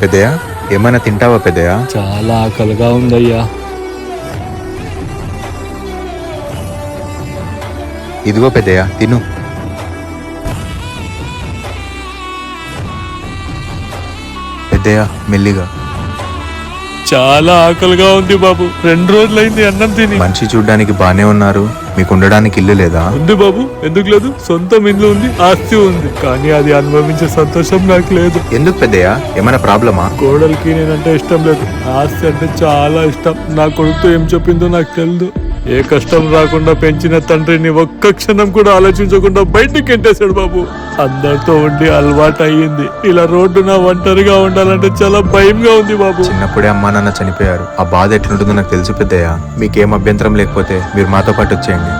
పెద్దయ్య ఏమైనా తింటావా పెద్దయ్య? చాలా ఆకలిగా ఉందయ్యా. ఇదిగో పెద్దయ్య తిను. పెద్దయ్య మెల్లిగా. చాలా ఆకలిగా ఉంది బాబు. 2 రోజులైంది అన్నం తిని. మనిషి చూడ్డానికి బానే ఉన్నారు, మీకు ఉండడానికి ఇల్లు లేదా? ఉంది బాబు, ఎందుకు లేదు? సొంతం ఇల్లు ఉంది, ఆస్తి ఉంది, కానీ అది అనుభవించే సంతోషం నాకు లేదు. ఎందుకు పెద్దయ్య, ఏమైనా ప్రాబ్లమా? కోడలికి నేనంటే ఇష్టం లేదు, ఆస్తి అంటే చాలా ఇష్టం. నా కొడుకుతో ఏం చెప్పిందో నాకు తెలియదు. ఏ కష్టం రాకుండా పెంచిన తండ్రిని ఒక్క క్షణం కూడా ఆలోచించకుండా బయటికి ఎంటేశాడు బాబు. అందరితో ఉండి అలవాటు అయ్యింది. ఇలా రోడ్డున ఒంటరిగా ఉండాలంటే చాలా భయంగా ఉంది బాబు. చిన్నప్పుడే అమ్మా నాన్న చనిపోయారు, ఆ బాధ ఎట్లుంటుందో నాకు తెలుసు పెద్దయ్య. మీకేం అభ్యంతరం లేకపోతే మీరు మాతో పాటు వచ్చేయండి.